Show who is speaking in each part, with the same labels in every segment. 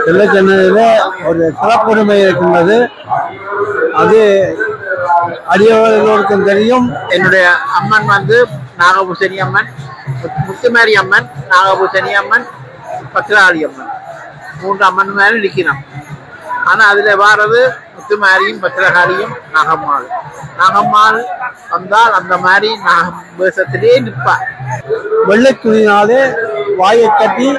Speaker 1: வெள்ளச்சந்தையில ஒரு சிறப்புரிமை இருக்கின்றது. அது அடியவர்களுக்கும் தெரியும்.
Speaker 2: என்னுடைய அம்மன் வந்து நாகபூசணி அம்மன், முத்துமாரி அம்மன், நாகபூசணி அம்மன், பத்திராளி அம்மன், 3 அம்மன் மேல நிற்கிறோம். ஆனா அதுல வாரது முத்துமாரியும் பத்திரகாளியும் நாகம்மாள். நாகம்மாள் வந்தால் அந்த மாதிரி நாகம் வேஷத்திலே நிற்பார்.
Speaker 1: வெள்ளை துணினாலே வாயை கட்டி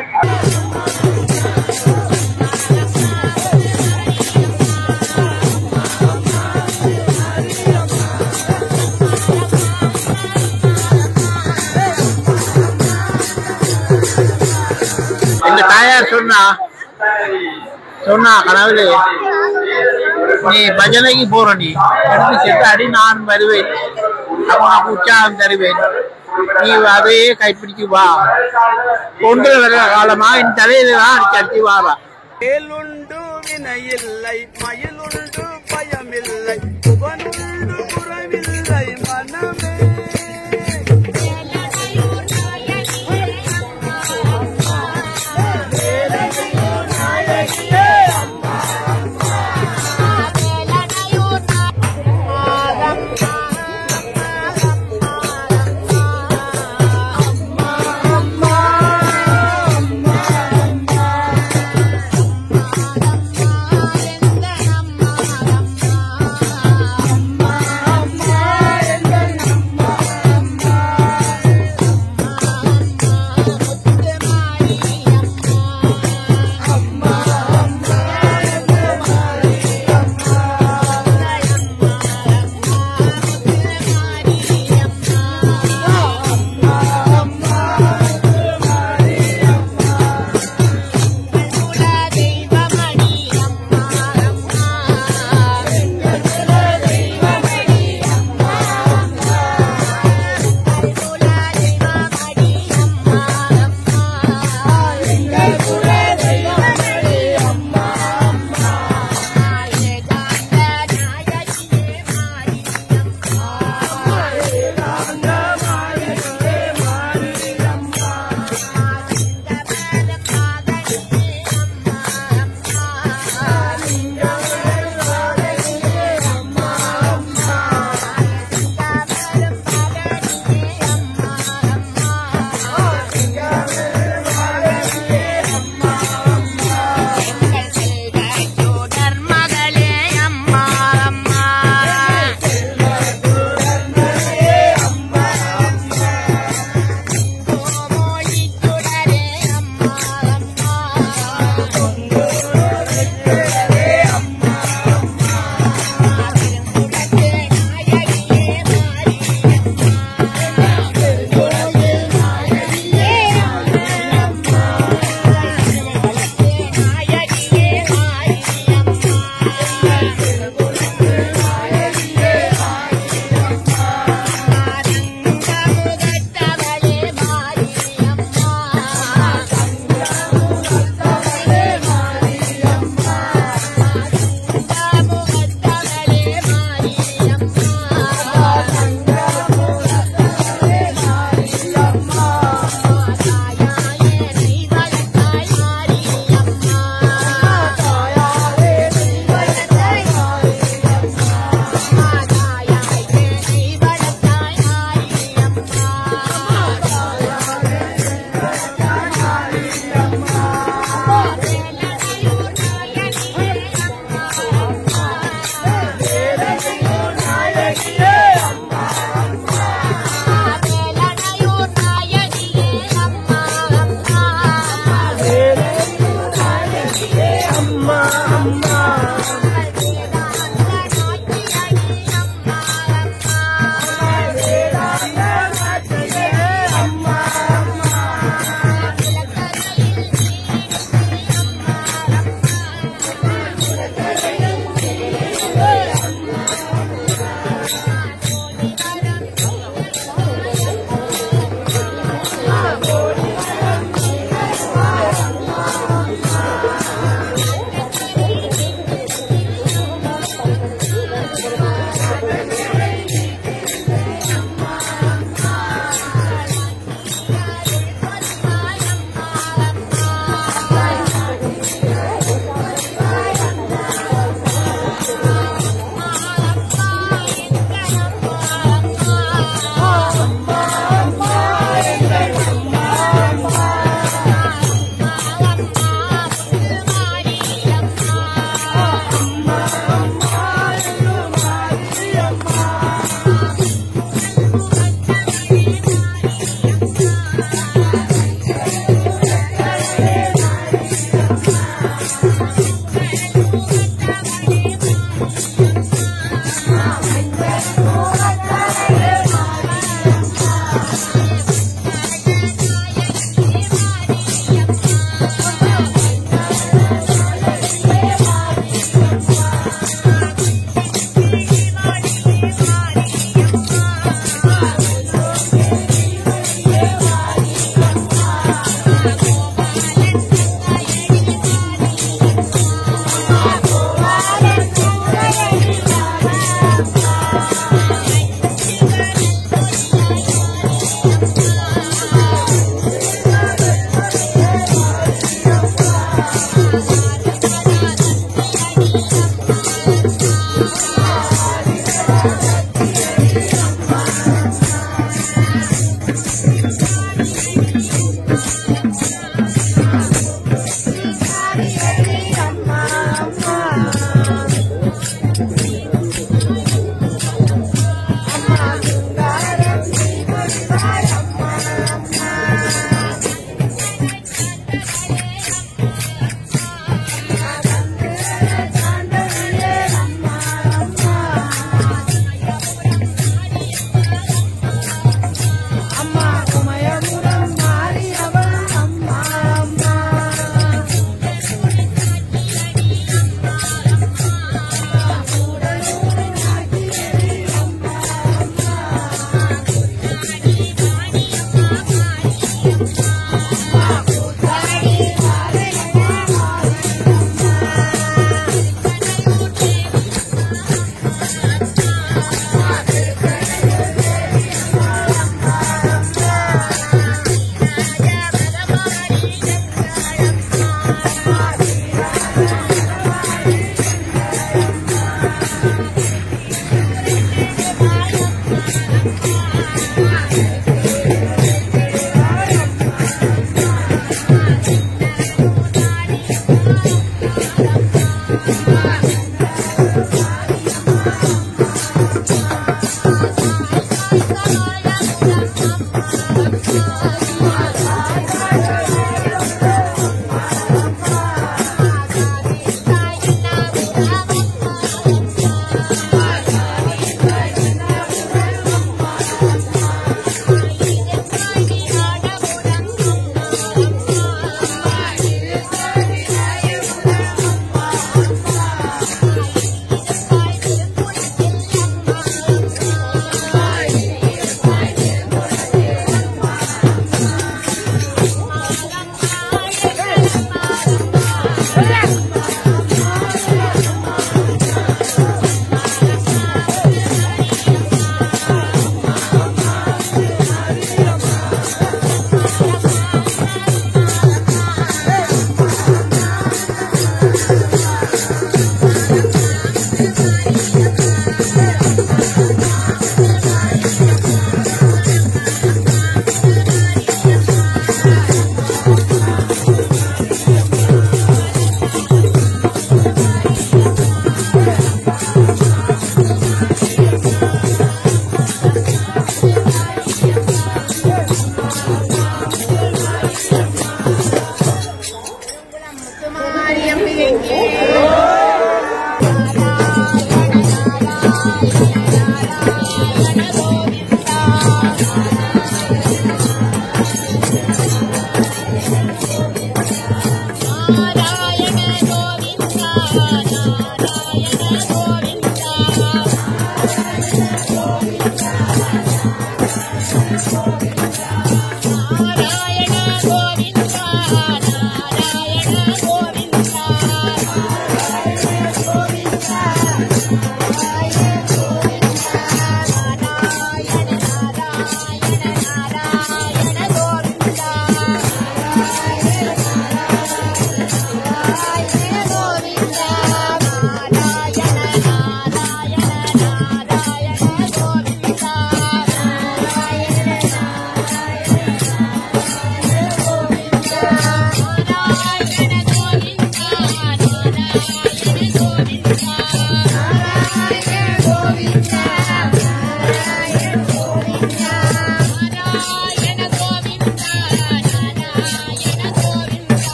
Speaker 2: எங்க தாயார் சொன்னா கனவுல, நீ பஜனைக்கு போற, நீ எடுத்து செத்தாடி நான் வருவேன், அவனுக்கு உற்சாகம் தருவேன், நீ அதையே கைப்பிடிச்சு வா, கொண்டு வர காலமா என் தலையில தான் கட்டி வாரா.
Speaker 3: மேலுண்டு வினையில்லை, மயிலுண்டு பயமில்லை, புவனுண்டு புறமில்லை மனமே.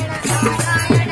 Speaker 4: நாராயண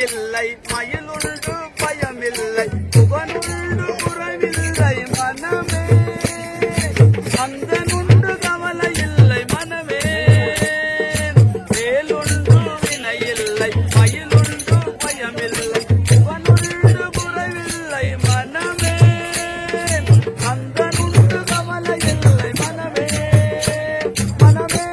Speaker 3: இல்லை மயிலுண்டு பயமில்லை புகனுண்டு புறமில்லை மனமே கந்தனுண்டு கவலை இல்லை மனமே வேலுண்டு வினையில்லை மயிலுண்டு பயமில்லை புகனுண்டு புறமில்லை மனமே கந்தனுண்டு கவலை இல்லை மனமே மனமே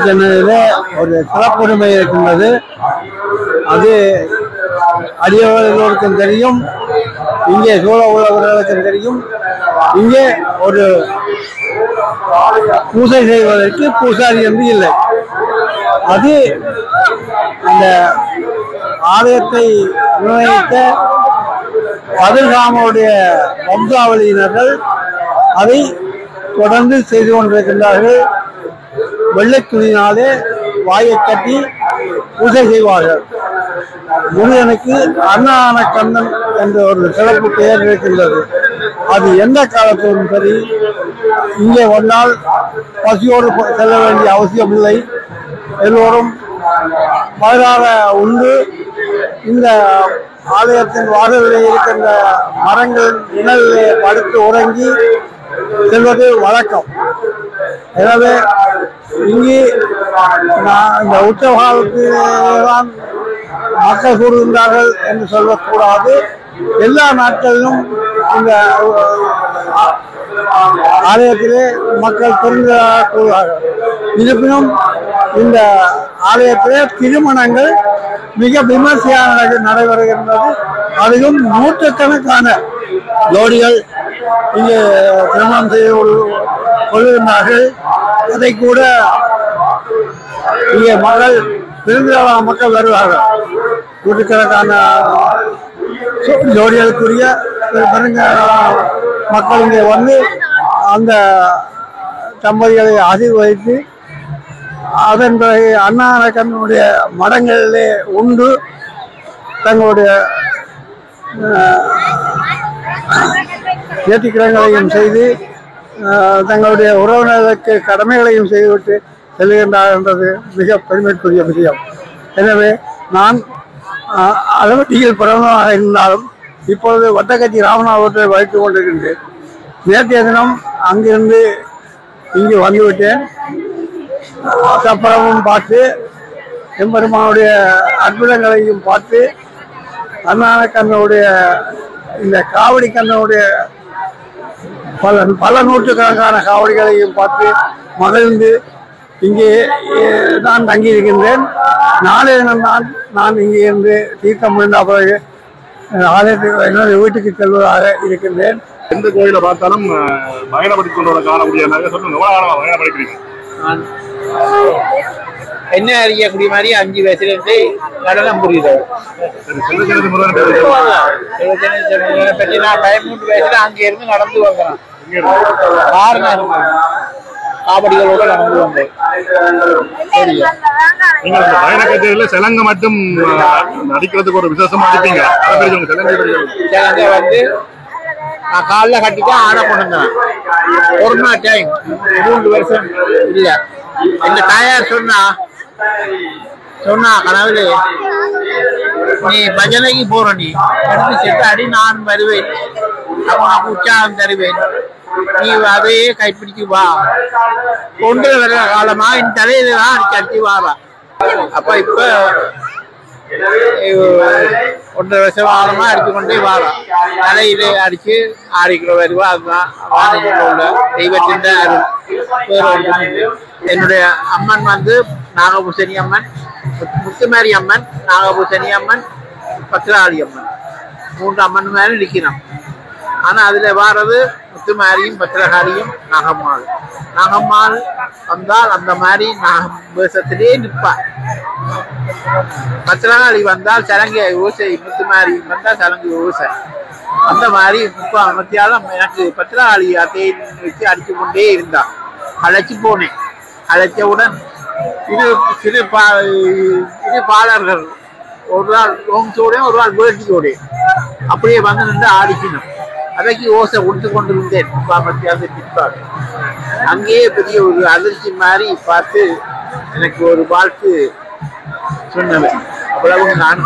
Speaker 1: சென்னதில ஒரு சிறப்புரிமை இருக்கின்றது. அது அடியவர்களுக்கும் தெரியும், இங்கே சூழ உள்ளவர்களுக்கும் தெரியும். இங்கே ஒரு பூஜை செய்வதற்கு பூசாரி என்று இல்லை. அது அந்த ஆலயத்தை நிர்ணயித்த கதிர்காமனுடைய வம்சாவளியினர்கள் அதை தொடர்ந்து செய்து கொண்டிருக்கின்றார்கள். வெள்ளை துணியினாலே வாயை கட்டி பூஜை செய்வார்கள். முருகனுக்கு அன்னதான கண்ணன் என்ற ஒரு சிறப்பு பெயர் இருக்கின்றது. அது எந்த காலத்திலும் சரி, இங்கே வந்தால் பசியோடு செல்ல வேண்டிய அவசியம் இல்லை. எல்லோரும் மலராக உண்டு இந்த ஆலயத்தின் வாசலிலே இருக்கின்ற மரங்களின் நிழலிலே படுத்து உறங்கி செல்வது வழக்கம். எனவே இங்கே இந்த உற்சவகாலத்தில்தான் மக்கள் கூறுகின்றார்கள் என்று சொல்லக்கூடாது. எல்லா நாட்களிலும் இந்த ஆலயத்திலே மக்கள் தெரிந்ததாக கூறுவார்கள். இருப்பினும் இந்த ஆலயத்திலே திருமணங்கள் மிக விமர்சையாக நடைபெறுகின்றது. அதிலும் நூற்றுக்கணக்கான ஜோடிகள் இங்கே திருமணம் செய்து கொள்கின்றார்கள். அதை கூட இங்கே மக்கள் வருவார்கள். நூற்றுக்கணக்கான ஜோடிகளுக்குரிய மக்கள் இங்கே வந்து அந்த தம்பதிகளை ஆசீர்வதித்து அதன் பிறகு அன்னதான கண்ணனுடைய மடங்களிலே உண்டு தங்களுடைய நேர்த்திக்கடன்களையும் செய்து தங்களுடைய உறவினர்களுக்கு கடமைகளையும் செய்துவிட்டு செல்கின்றார் என்றது மிக பெருமைக்குரிய விஷயம். எனவே நான் அளவட்டியில் பிறந்ததாக இருந்தாலும் இப்பொழுது வட்டக்கட்சி ராமநாதத்தை வைத்துக் கொண்டிருக்கின்றேன். நேற்றைய தினம் அங்கிருந்து இங்கு வந்துவிட்டேன். சப்பரமும் பார்த்து எம்பெருமானுடைய அற்புதங்களையும் பார்த்து அன்னதான கண்ணனுடைய இந்த காவடி கண்ணனுடைய பல நூற்றுக்கணக்கான காவடிகளையும் பார்த்து மகிழ்ந்து இங்கே நான் தங்கியிருக்கின்றேன். நாளைய தினம்தான் நான் இங்கே இருந்து தீர்த்தம் முடிந்த பிறகு ஆலயத்துக்கு என்னுடைய வீட்டுக்கு செல்வதாக இருக்கின்றேன்.
Speaker 4: எந்த கோயிலை பார்த்தாலும் பயணப்படுத்தி கொண்டு வர காணக்கூடிய பயணப்படுக்கிறீங்க.
Speaker 2: என்ன அறியக்கூடிய மாதிரி 5 வயசுல இருந்து நடனம் புரியுது. பற்றி நான் 13 வயசுல அங்கே இருந்து நடந்து வந்தேன். காவடிகளோட நடந்து வந்தேன்.
Speaker 4: நீங்க பயண கச்சேரியில சிலங்க மட்டும் நடிக்கிறதுக்கு ஒரு விசேஷமா இருப்பீங்க.
Speaker 2: சிலங்க வந்து நான் காலில் கட்டிட்டு ஆட கொண்டுந்தேன். கொரோனா டைம் 3 வருஷம் இல்ல. எங்க தாயார் சொன்னா கனவுல நீ பஜனைக்கு போற, நீ எடுத்து செட்டு அடி, நான் வருவேன், உனக்கு உற்சாகம் தருவேன், நீ அதையே கைப்பிடிச்சு வா, கொண்டு வர காலமா என் தலையில தான் அடிச்சு வாரா. அப்ப இப்ப 1.5 வருஷம் காலமா அடிச்சு கொண்டே வாரா. தலையிலே அடிச்சு ஆடிக்கிற வருவா. அதுதான் உள்ள தெய்வத்தின் அருள். என்னுடைய அம்மன் வந்து நாகபூசணி அம்மன், முத்துமாரி அம்மன், நாகபூசணி அம்மன், பத்திராளி அம்மன், 3 அம்மன் மேல நிற்கிறோம். ஆனா அதுல வாரது முத்துமாரியும் பத்திரகாளியும் நாகம்மாள். நாகம்மாள் வந்தால் அந்த மாதிரி நாகம் வேஷத்திலே நிற்பார். பத்திரகாளி வந்தால் சலங்கை ஓசை, முத்துமாரி வந்தால் சலங்கை ஓசை. அந்த மாதிரி 30 மத்தியாலும் எனக்கு பத்திரகாளி அட்டையை வச்சு அடிச்சு கொண்டே இருந்தான். அழைச்சி போனேன். அழைச்சவுடன் சிறு பாடல்கள், ஒரு நாள் ஓம்சோடையும் ஒரு நாள் வேட்டியோடையும் அப்படியே வந்து நின்று ஆடிக்கணும். அதைக்கு ஓசை உடுத்து கொண்டிருந்தேன். 30 மத்தியாவது பிற்பாடு அங்கேயே பெரிய ஒரு அதிர்ச்சி மாதிரி பார்த்து எனக்கு ஒரு வாழ்த்து சொன்னவன். அவ்வளவு நான்